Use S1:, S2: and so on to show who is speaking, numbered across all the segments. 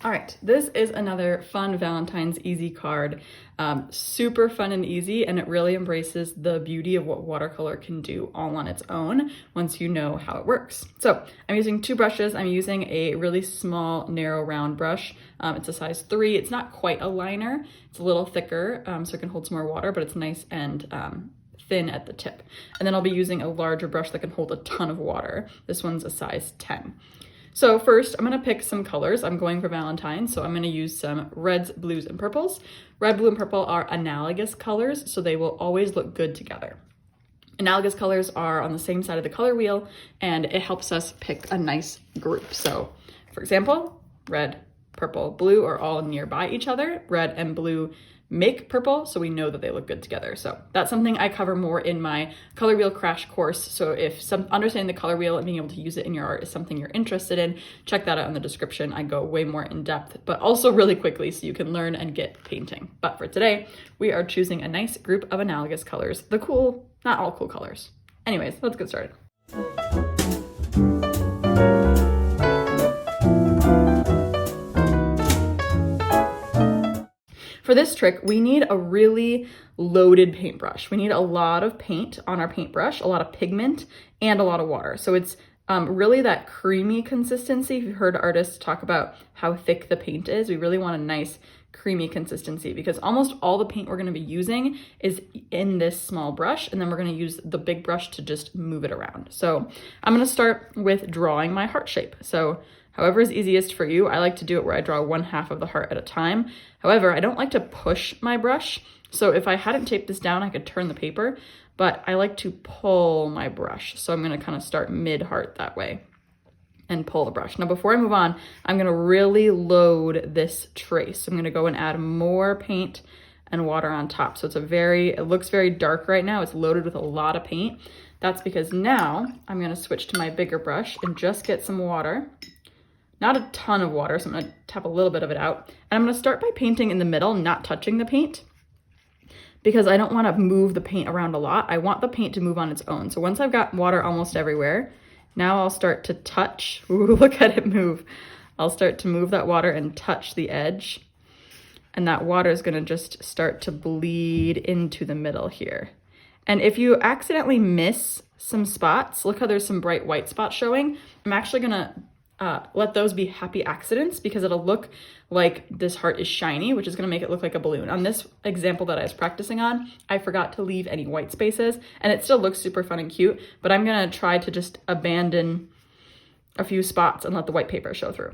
S1: All right, this is another fun Valentine's easy card. Super fun and easy, and it really embraces the beauty of what watercolor can do all on its own once you know how it works. So I'm using two brushes. I'm using a really small, narrow, round brush. It's a size 3. It's not quite a liner. It's a little thicker, so it can hold some more water, but it's nice and thin at the tip. And then I'll be using a larger brush that can hold a ton of water. This one's a size 10. So first, I'm gonna pick some colors. I'm going for Valentine, so I'm gonna use some reds, blues, and purples. Red, blue, and purple are analogous colors, so they will always look good together. Analogous colors are on the same side of the color wheel, and it helps us pick a nice group. So, for example, red, purple, blue are all nearby each other. Red and blue make purple, so we know that they look good together. So that's something I cover more in my color wheel crash course. So if understanding the color wheel and being able to use it in your art is something you're interested in, check that out in the description. I go way more in depth, but also really quickly so you can learn and get painting. But for today, we are choosing a nice group of analogous colors. The cool, not all cool colors. Anyways, let's get started. For this trick, we need a really loaded paintbrush. We need a lot of paint on our paintbrush, a lot of pigment, and a lot of water. So it's really that creamy consistency. If you've heard artists talk about how thick the paint is, we really want a nice creamy consistency because almost all the paint we're gonna be using is in this small brush, and then we're gonna use the big brush to just move it around. So I'm gonna start with drawing my heart shape. So however is easiest for you. I like to do it where I draw 1/2 of the heart at a time. However, I don't like to push my brush. So if I hadn't taped this down, I could turn the paper, but I like to pull my brush. So I'm gonna kind of start mid-heart that way and pull the brush. Now, before I move on, I'm gonna really load this trace. I'm gonna go and add more paint and water on top. So it looks very dark right now. It's loaded with a lot of paint. That's because now I'm gonna switch to my bigger brush and just get some water. Not a ton of water, so I'm gonna tap a little bit of it out. And I'm gonna start by painting in the middle, not touching the paint, because I don't wanna move the paint around a lot. I want the paint to move on its own. So once I've got water almost everywhere, now I'll start to touch. Ooh, look at it move. I'll start to move that water and touch the edge. And that water is gonna just start to bleed into the middle here. And if you accidentally miss some spots, look how there's some bright white spots showing. I'm actually gonna let those be happy accidents because it'll look like this heart is shiny, which is gonna make it look like a balloon. On this example that I was practicing on, I forgot to leave any white spaces and it still looks super fun and cute, but I'm gonna try to just abandon a few spots and let the white paper show through.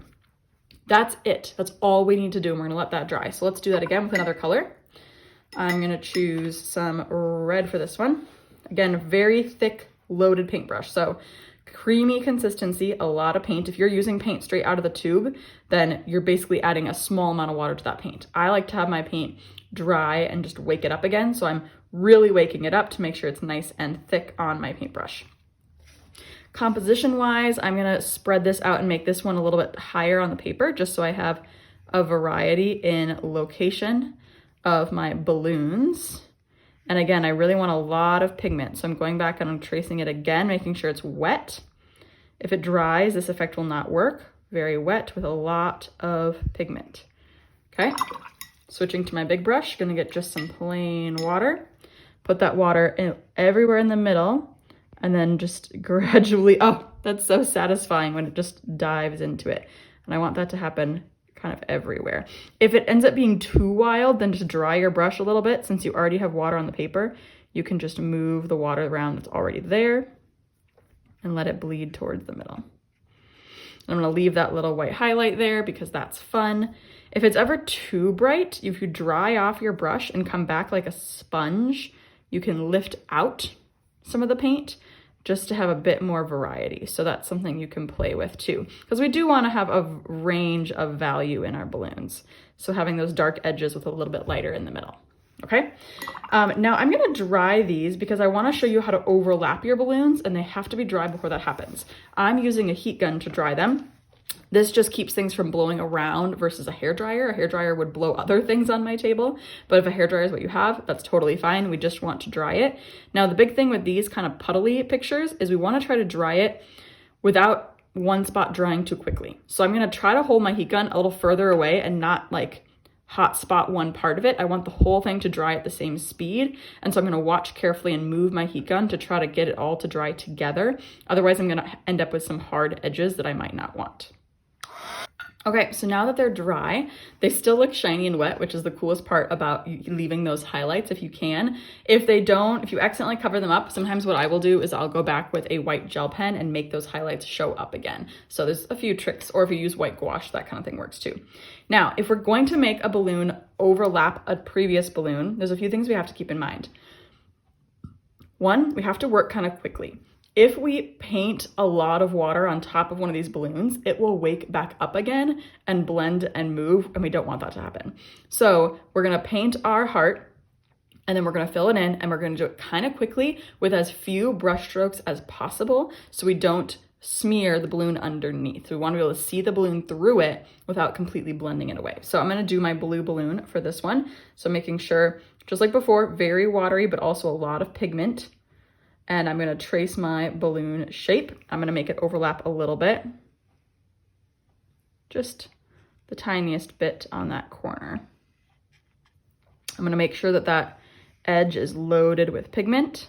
S1: That's it. That's all we need to do, and we're gonna let that dry. So let's do that again with another color. I'm gonna choose some red for this one. Again, very thick, loaded paintbrush. So creamy consistency, a lot of paint. If you're using paint straight out of the tube, then you're basically adding a small amount of water to that paint. I like to have my paint dry and just wake it up again. So I'm really waking it up to make sure it's nice and thick on my paintbrush. Composition wise, I'm gonna spread this out and make this one a little bit higher on the paper just so I have a variety in location of my balloons. And again, I really want a lot of pigment. So I'm going back and I'm tracing it again, making sure it's wet. If it dries, this effect will not work. Very wet with a lot of pigment. Okay, switching to my big brush, gonna get just some plain water. Put that water everywhere in the middle and then just gradually, oh, that's so satisfying when it just dives into it. And I want that to happen kind of everywhere. If it ends up being too wild, then just dry your brush a little bit. Since you already have water on the paper, you can just move the water around that's already there and let it bleed towards the middle. I'm gonna leave that little white highlight there because that's fun. If it's ever too bright, if you dry off your brush and come back like a sponge, you can lift out some of the paint just to have a bit more variety. So that's something you can play with too, because we do want to have a range of value in our balloons. So having those dark edges with a little bit lighter in the middle. Okay, now I'm gonna dry these because I wanna show you how to overlap your balloons, and they have to be dry before that happens. I'm using a heat gun to dry them. This just keeps things from blowing around versus a hairdryer. A hairdryer would blow other things on my table, but if a hairdryer is what you have, that's totally fine. We just want to dry it. Now, the big thing with these kind of puddly pictures is we want to try to dry it without one spot drying too quickly. So I'm gonna try to hold my heat gun a little further away and not like hot spot one part of it. I want the whole thing to dry at the same speed. And so I'm gonna watch carefully and move my heat gun to try to get it all to dry together. Otherwise, I'm gonna end up with some hard edges that I might not want. Okay, so now that they're dry, they still look shiny and wet, which is the coolest part about leaving those highlights if you can. If you accidentally cover them up, sometimes what I will do is I'll go back with a white gel pen and make those highlights show up again. So there's a few tricks, or if you use white gouache, that kind of thing works too. Now, if we're going to make a balloon overlap a previous balloon, there's a few things we have to keep in mind. One, we have to work kind of quickly. If we paint a lot of water on top of one of these balloons, it will wake back up again and blend and move, and we don't want that to happen. So we're gonna paint our heart, and then we're gonna fill it in, and we're gonna do it kind of quickly with as few brush strokes as possible so we don't smear the balloon underneath. We wanna be able to see the balloon through it without completely blending it away. So I'm gonna do my blue balloon for this one. So making sure, just like before, very watery, but also a lot of pigment. And I'm gonna trace my balloon shape. I'm gonna make it overlap a little bit. Just the tiniest bit on that corner. I'm gonna make sure that that edge is loaded with pigment.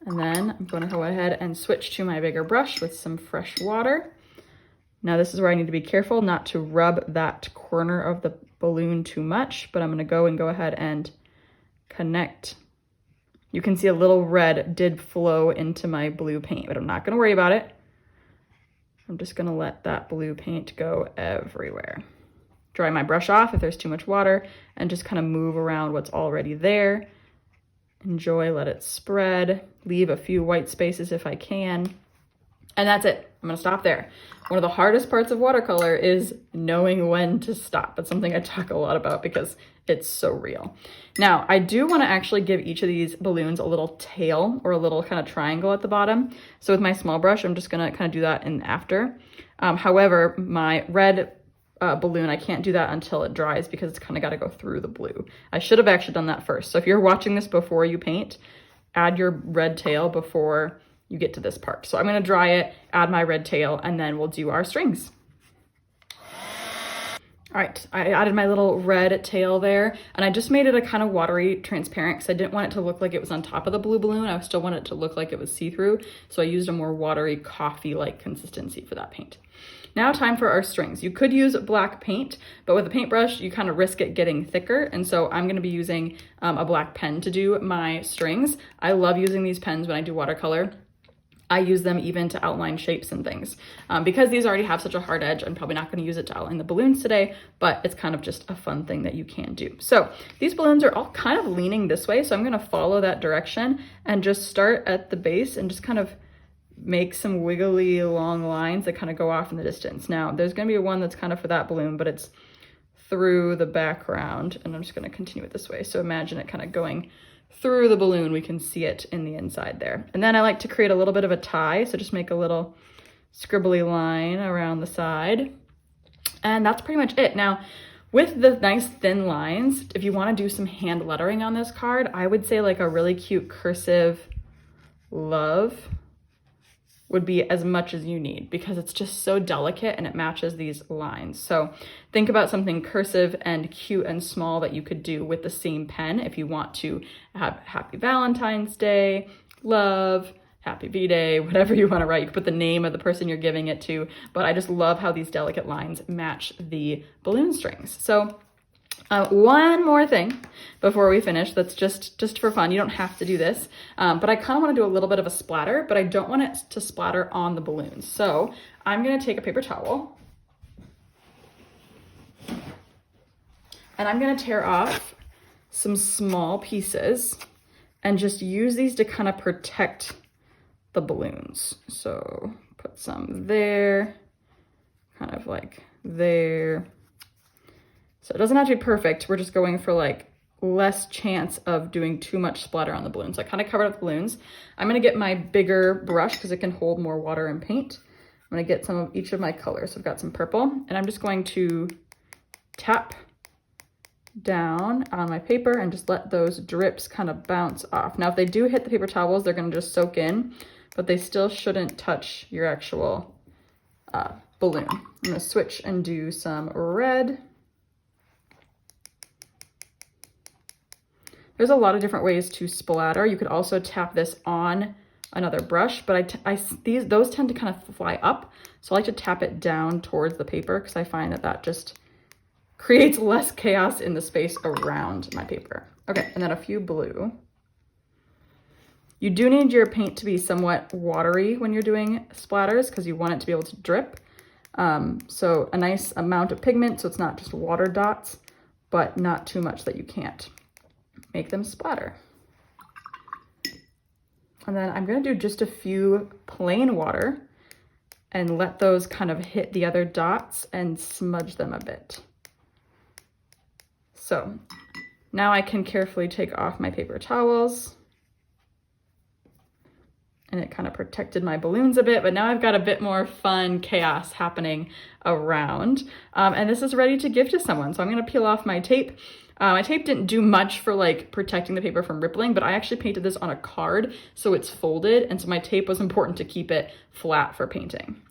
S1: And then I'm gonna go ahead and switch to my bigger brush with some fresh water. Now this is where I need to be careful not to rub that corner of the balloon too much, but I'm gonna go ahead and connect. You can see a little red did flow into my blue paint, but I'm not gonna worry about it. I'm just gonna let that blue paint go everywhere. Dry my brush off if there's too much water, and just kind of move around what's already there. Enjoy, let it spread. Leave a few white spaces if I can. And that's it. I'm gonna stop there. One of the hardest parts of watercolor is knowing when to stop. That's something I talk a lot about because it's so real. Now, I do wanna actually give each of these balloons a little tail or a little kind of triangle at the bottom. So with my small brush, I'm just gonna kind of do that in after. However, my red balloon, I can't do that until it dries because it's kind of gotta go through the blue. I should have actually done that first. So if you're watching this before you paint, add your red tail before you get to this part. So I'm gonna dry it, add my red tail, and then we'll do our strings. All right, I added my little red tail there, and I just made it a kind of watery transparent because I didn't want it to look like it was on top of the blue balloon. I still wanted it to look like it was see-through, so I used a more watery, coffee-like consistency for that paint. Now time for our strings. You could use black paint, but with a paintbrush, you kind of risk it getting thicker, and so I'm gonna be using a black pen to do my strings. I love using these pens when I do watercolor. I use them even to outline shapes and things. Because these already have such a hard edge, I'm probably not gonna use it to outline the balloons today, but it's kind of just a fun thing that you can do. So these balloons are all kind of leaning this way, so I'm gonna follow that direction and just start at the base and just kind of make some wiggly long lines that kind of go off in the distance. Now, there's gonna be one that's kind of for that balloon, but it's through the background, and I'm just gonna continue it this way. So imagine it kind of going through the balloon. We can see it in the inside there. And then I like to create a little bit of a tie, so just make a little scribbly line around the side. And that's pretty much it. Now, with the nice thin lines, if you wanna do some hand lettering on this card, I would say like a really cute cursive love would be as much as you need because it's just so delicate and it matches these lines. So think about something cursive and cute and small that you could do with the same pen if you want to have Happy Valentine's Day, love, Happy V-Day, whatever you want to write. You can put the name of the person you're giving it to, but I just love how these delicate lines match the balloon strings. So one more thing before we finish that's just for fun. You don't have to do this, but I kind of want to do a little bit of a splatter, but I don't want it to splatter on the balloons. So I'm going to take a paper towel and I'm going to tear off some small pieces and just use these to kind of protect the balloons. So put some there, kind of like there. So it doesn't have to be perfect. We're just going for like less chance of doing too much splatter on the balloons. I kind of covered up the balloons. I'm gonna get my bigger brush because it can hold more water and paint. I'm gonna get some of each of my colors. So I've got some purple and I'm just going to tap down on my paper and just let those drips kind of bounce off. Now, if they do hit the paper towels, they're gonna just soak in, but they still shouldn't touch your actual balloon. I'm gonna switch and do some red. There's a lot of different ways to splatter. You could also tap this on another brush, but those tend to kind of fly up. So I like to tap it down towards the paper because I find that just creates less chaos in the space around my paper. Okay, and then a few blue. You do need your paint to be somewhat watery when you're doing splatters because you want it to be able to drip. So a nice amount of pigment so it's not just water dots, but not too much that you can't make them splatter. And then I'm gonna do just a few plain water and let those kind of hit the other dots and smudge them a bit. So now I can carefully take off my paper towels. And it kind of protected my balloons a bit, but now I've got a bit more fun chaos happening around. And this is ready to give to someone. So I'm gonna peel off my tape. My tape didn't do much for like protecting the paper from rippling, but I actually painted this on a card so it's folded, and so my tape was important to keep it flat for painting.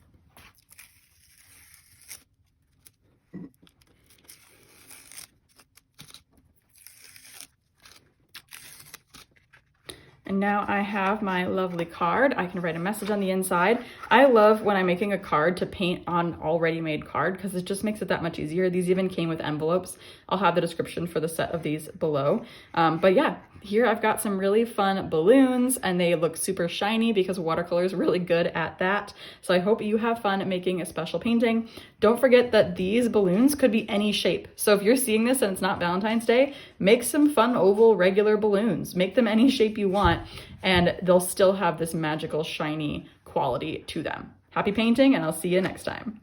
S1: And now I have my lovely card. I can write a message on the inside. I love when I'm making a card to paint on already made card because it just makes it that much easier. These even came with envelopes. I'll have the description for the set of these below. But yeah, here I've got some really fun balloons and they look super shiny because watercolor is really good at that. So I hope you have fun making a special painting. Don't forget that these balloons could be any shape. So if you're seeing this and it's not Valentine's Day, make some fun oval regular balloons. Make them any shape you want and they'll still have this magical shiny quality to them. Happy painting and I'll see you next time.